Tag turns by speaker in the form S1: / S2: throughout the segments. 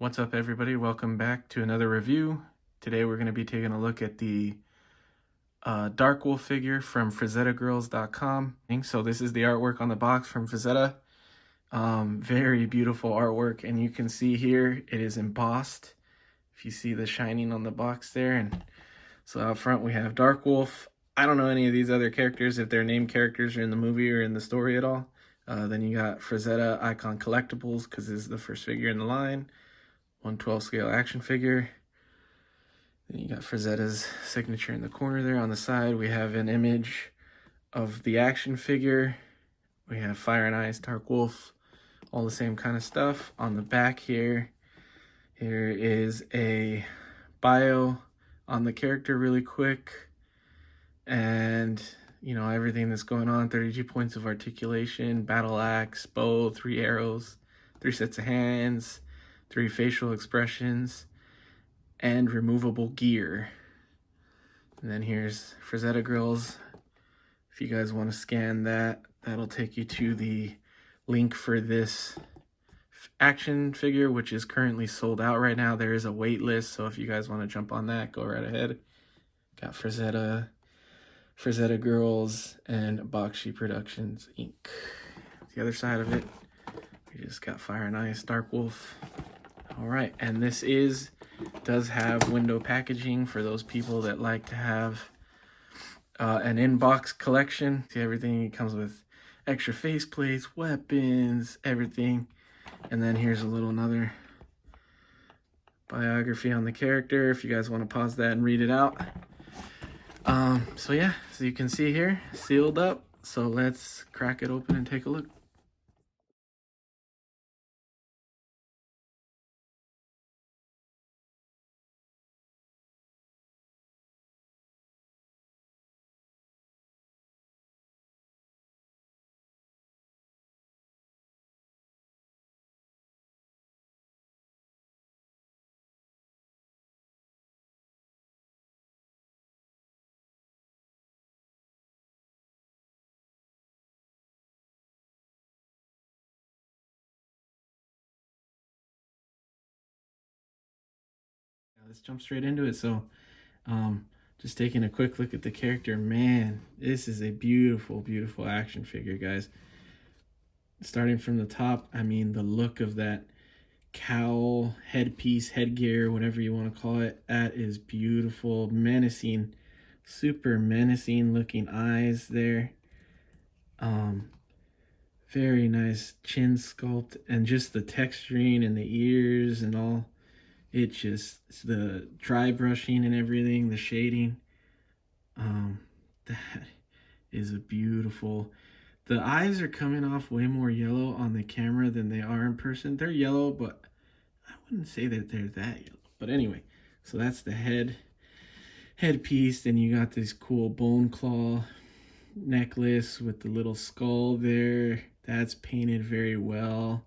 S1: What's up, everybody? Welcome back to another review. Today we're going to be taking a look at the Dark Wolf figure from FrazettaGirls.com. So this is the artwork on the box from Frazetta. Very beautiful artwork, and you can see here it is embossed. If you see the shining on the box there, and so out front we have Dark Wolf. I don't know any of these other characters, if they're named characters or in the movie or in the story at all. Then you got Frazetta Icon Collectibles, because this is the first figure in the line. 1/12 scale action figure. Then you got Frazetta's signature in the corner there. On the side, we have an image of the action figure. We have Fire and Ice, Dark Wolf, all the same kind of stuff. On the back here is a bio on the character really quick. And, you know, everything that's going on. 32 points of articulation, battle axe, bow, 3 arrows, 3 sets of hands, 3 facial expressions, and removable gear. And then here's Frazetta Girls. If you guys want to scan that, that'll take you to the link for this action figure, which is currently sold out right now. There is a wait list, so if you guys want to jump on that, go right ahead. Got Frazetta Girls, and Bakshi Productions Inc. The other side of it, we just got Fire and Ice, Dark Wolf. All right, and this does have window packaging for those people that like to have an in-box collection. See everything, it comes with extra faceplates, weapons, everything. And then here's another biography on the character if you guys want to pause that and read it out. So yeah, so you can see here, sealed up. So let's crack it open and take a look. Let's jump straight into it. So just taking a quick look at the character, man, this is a beautiful action figure, guys. Starting from the top, I mean, the look of that cowl, headpiece, headgear, whatever you want to call it, that is beautiful. Menacing, super menacing looking eyes there. Very nice chin sculpt, and just the texturing and the ears and all. It just, the dry brushing and everything, the shading, that is a beautiful. The eyes are coming off way more yellow on the camera than they are in person. They're yellow, but I wouldn't say that they're that yellow. But anyway, so that's the headpiece. Then you got this cool bone claw necklace with the little skull there. That's painted very well.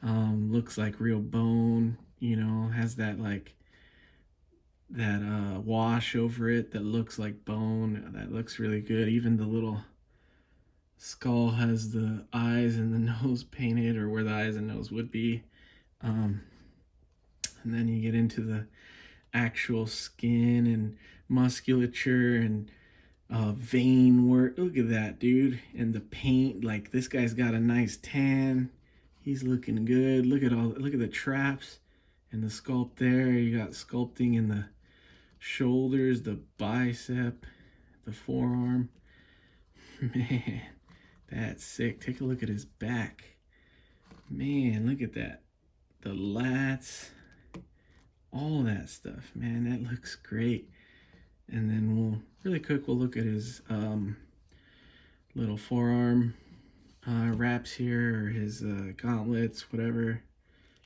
S1: Looks like real bone, you know, has that wash over it that looks like bone. That looks really good. Even the little skull has the eyes and the nose painted, or where the eyes and nose would be. And then you get into the actual skin and musculature and vein work. Look at that, dude. And the paint, like, this guy's got a nice tan. He's looking good. Look at the traps and the sculpt there. You got sculpting in the shoulders, the bicep, the forearm. Man, that's sick. Take a look at his back. Man, look at that. The lats, all that stuff. Man, that looks great. And then we'll look at his little forearm wraps here, or his gauntlets, whatever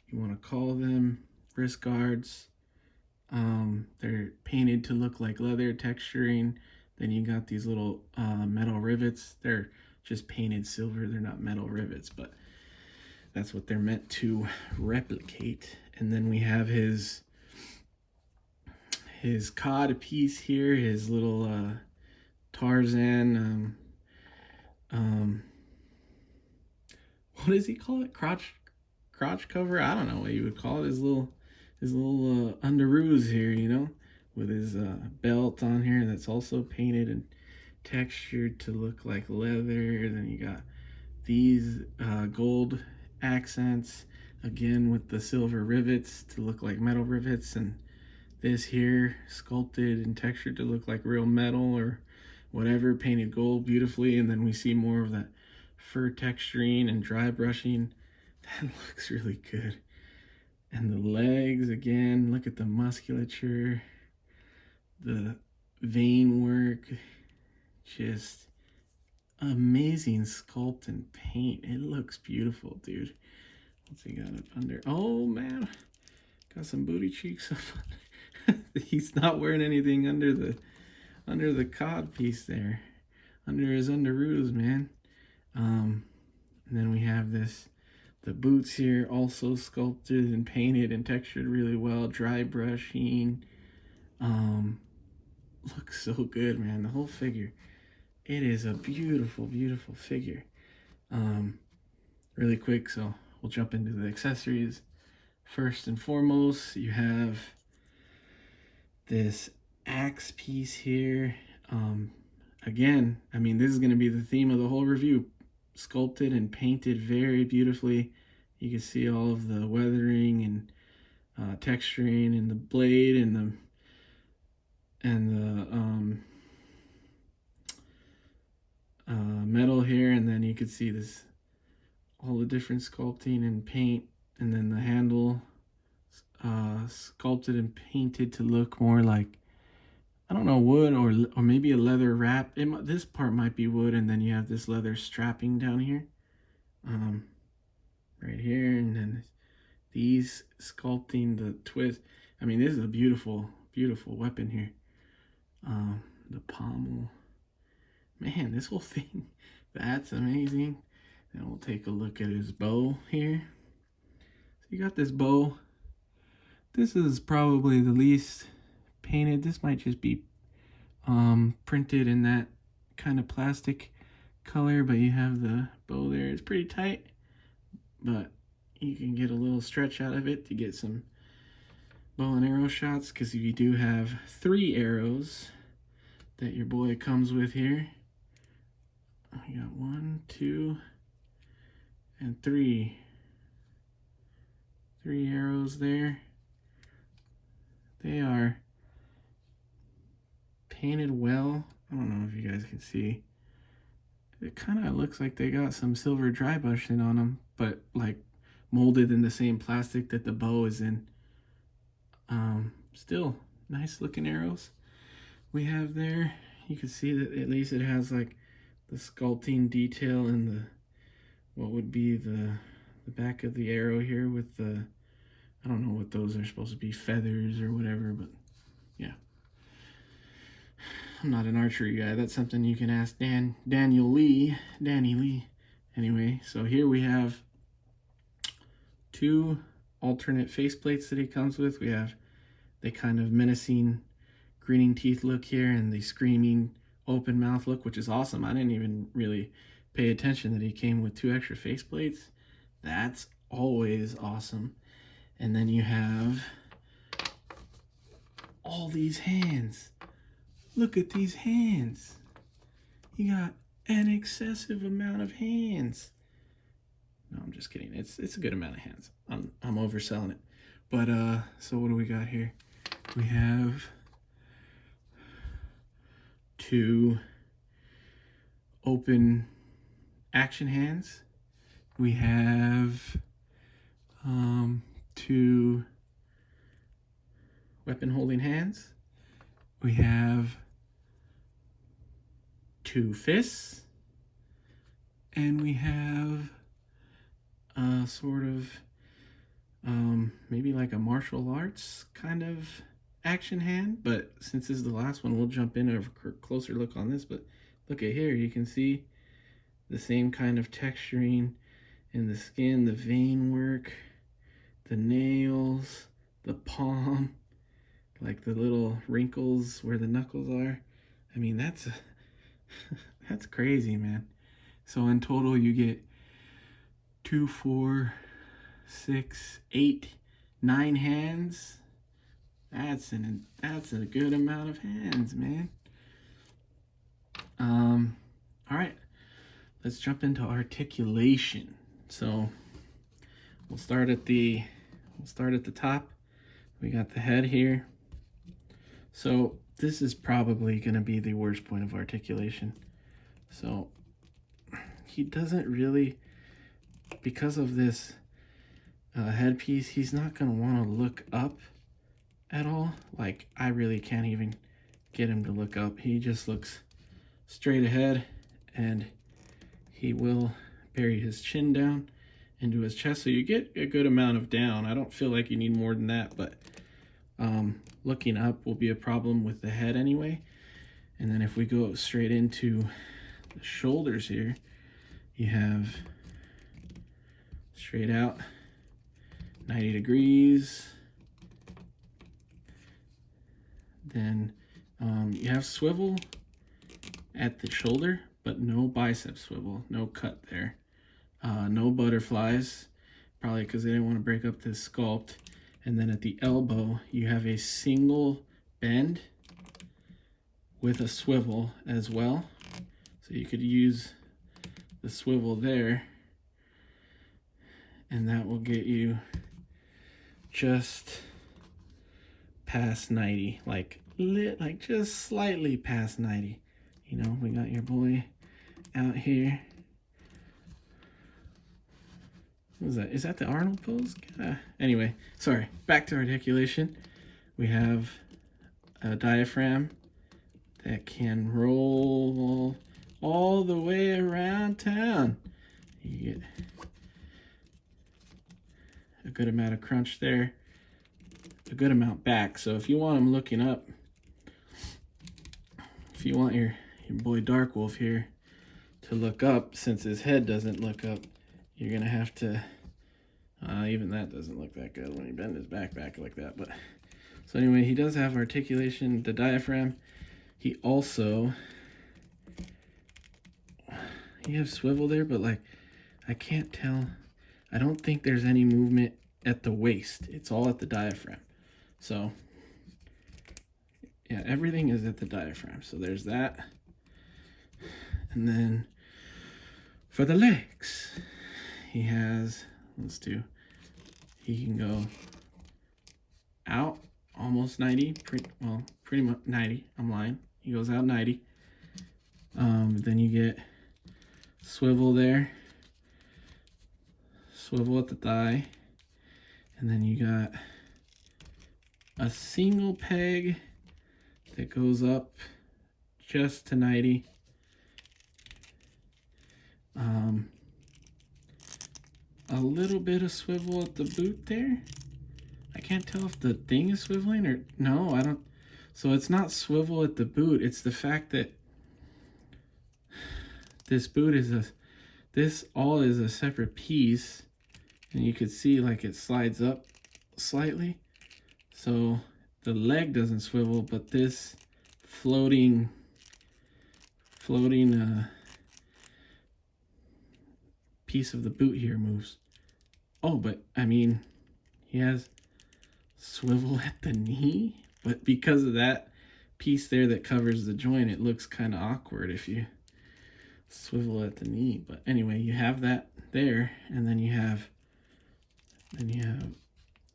S1: you want to call them, wrist guards. They're painted to look like leather texturing. Then you got these little metal rivets. They're just painted silver. They're not metal rivets, but that's what they're meant to replicate. And then we have his cod piece here, his little Tarzan, what does he call it? crotch cover. I don't know what you would call it. His little underoos here, you know, with his belt on here that's also painted and textured to look like leather. Then you got these gold accents, again with the silver rivets to look like metal rivets, and this here sculpted and textured to look like real metal or whatever, painted gold beautifully. And then we see more of that fur texturing and dry brushing. That looks really good. And the legs, again, look at the musculature, the vein work, just amazing sculpt and paint. It looks beautiful, dude. What's he got up under? Oh man, got some booty cheeks up under. He's not wearing anything under the cod piece there, under his underoos, man. And then we have the boots here, also sculpted and painted and textured really well, dry brushing. Looks so good, man. The whole figure, it is a beautiful, beautiful figure. Really quick, so we'll jump into the accessories. First and foremost, you have this axe piece here. Again, I mean, this is going to be the theme of the whole review. Sculpted and painted very beautifully. You can see all of the weathering and texturing in the blade and the metal here, and then you can see this, all the different sculpting and paint, and then the handle sculpted and painted to look more like, I don't know, wood or maybe a leather wrap. This part might be wood, and then you have this leather strapping down here, right here, and then these sculpting the twist. I mean, this is a beautiful, beautiful weapon here. The pommel, man, this whole thing, that's amazing. And we'll take a look at his bow here. So you got this bow. This is probably the least painted. This might just be printed in that kind of plastic color, but you have the bow there. It's pretty tight, but you can get a little stretch out of it to get some bow and arrow shots, because you do have 3 arrows that your boy comes with here. I got 1, 2, and 3. 3 arrows there. They are painted well. I don't know if you guys can see. It kind of looks like they got some silver dry brushing on them, but like molded in the same plastic that the bow is in. Still nice looking arrows we have there. You can see that at least it has like the sculpting detail in the, what would be the back of the arrow here with the, I don't know what those are supposed to be, feathers or whatever, but yeah. I'm not an archery guy. That's something you can ask Danny Lee. Anyway, so here we have 2 alternate faceplates that he comes with. We have the kind of menacing grinning teeth look here and the screaming open mouth look, which is awesome. I didn't even really pay attention that he came with 2 extra faceplates. That's always awesome. And then you have all these hands. Look at these hands. You got an excessive amount of hands. No, I'm just kidding. It's a good amount of hands. I'm overselling it. But so what do we got here? We have 2 open action hands. We have 2 weapon holding hands. We have 2 fists. And we have sort of maybe like a martial arts kind of action hand, but since this is the last one, we'll jump in a closer look on this. But look at here, you can see the same kind of texturing in the skin, the vein work, the nails, the palm, like the little wrinkles where the knuckles are. I mean, that's that's crazy, man. So in total you get 2, 4, 6, 8, 9 hands. That's a good amount of hands, man. All right, let's jump into articulation. So we'll start at the top. We got the head here. So this is probably going to be the worst point of articulation. So he doesn't really, because of this headpiece, he's not going to want to look up at all. Like, I really can't even get him to look up. He just looks straight ahead, and he will bury his chin down into his chest. So you get a good amount of down. I don't feel like you need more than that, but looking up will be a problem with the head anyway. And then if we go straight into the shoulders here, you have straight out 90 degrees. Then you have swivel at the shoulder, but no bicep swivel, no cut there. No butterflies, probably because they didn't want to break up this sculpt. And then at the elbow, you have a single bend with a swivel as well. So you could use the swivel there, and that will get you just past 90, like just slightly past 90. You know, we got your boy out here. What is that? Is that the Arnold pose? Anyway, sorry. Back to articulation. We have a diaphragm that can roll all the way around town. You get a good amount of crunch there, a good amount back. So if you want him looking up, if you want your boy Dark Wolf here to look up, since his head doesn't look up, you're gonna have to, even that doesn't look that good when he bends his back like that. But so anyway, he does have articulation, the diaphragm. He also, he has swivel there, but like, I can't tell. I don't think there's any movement at the waist. It's all at the diaphragm. So yeah, everything is at the diaphragm. So there's that. And then for the legs, he has, he can go out almost 90, pretty much 90, I'm lying. He goes out 90. Then you get swivel there, swivel at the thigh, and then you got a single peg that goes up just to 90. A little bit of swivel at the boot there. I can't tell if the thing is swiveling or no, I don't. So it's not swivel at the boot. It's the fact that this boot is this all is a separate piece, and you could see like it slides up slightly. So the leg doesn't swivel, but this floating piece of the boot here moves. Oh, but I mean, he has swivel at the knee, but because of that piece there that covers the joint, it looks kind of awkward if you swivel at the knee. But anyway, you have that there, and then you have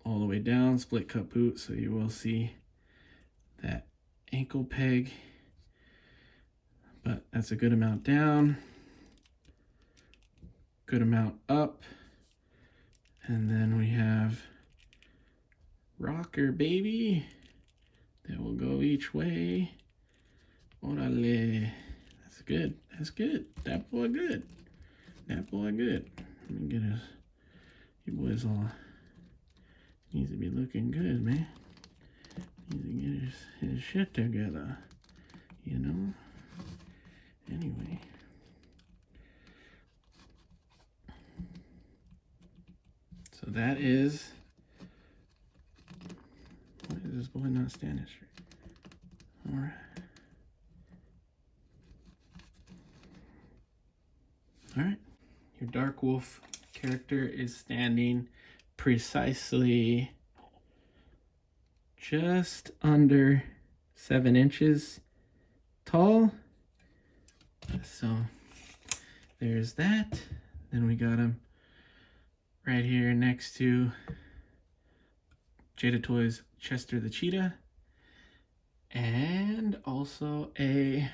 S1: all the way down split cut boot, so you will see that ankle peg, but that's a good amount down, good amount up, and then we have rocker baby that will go each way. Orale. That's good. That's good. That boy good. That boy good. Let me get his, you boys all, needs to be looking good, man. Needs to get his shit together, you know? Anyway. So that is, why is this boy not standing straight? All right. All right. Your Dark Wolf character is standing precisely just under 7 inches tall. So there's that. Then we got him right here next to Jada Toys Chester the Cheetah, and also a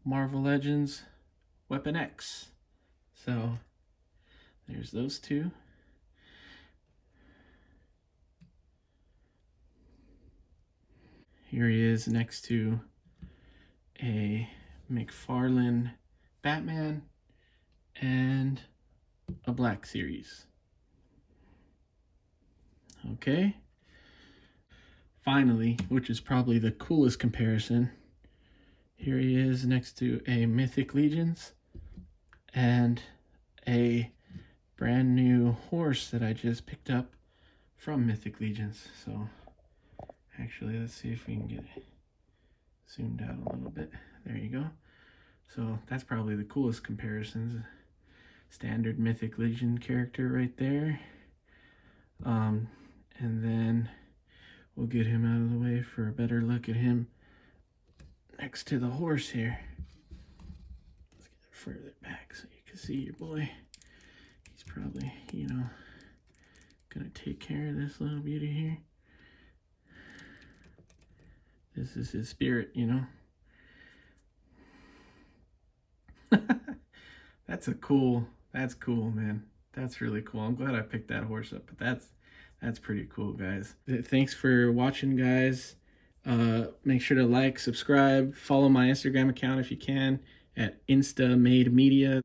S1: Marvel Legends Weapon X. So there's those two. Here he is next to a McFarlane Batman and a Black Series. Okay. Finally, which is probably the coolest comparison, here he is next to a Mythic Legions and a brand new horse that I just picked up from Mythic Legions. So actually, let's see if we can get it zoomed out a little bit. There you go. So that's probably the coolest comparisons. Standard Mythic Legion character right there. And then we'll get him out of the way for a better look at him next to the horse here. Let's get it further back so you can see your boy. He's probably, you know, gonna take care of this little beauty here. This is his spirit, you know. That's cool, man. That's really cool. I'm glad I picked that horse up, but that's pretty cool, guys. Thanks for watching, guys. Make sure to like, subscribe, follow my Instagram account if you can at InstaMadeMedia.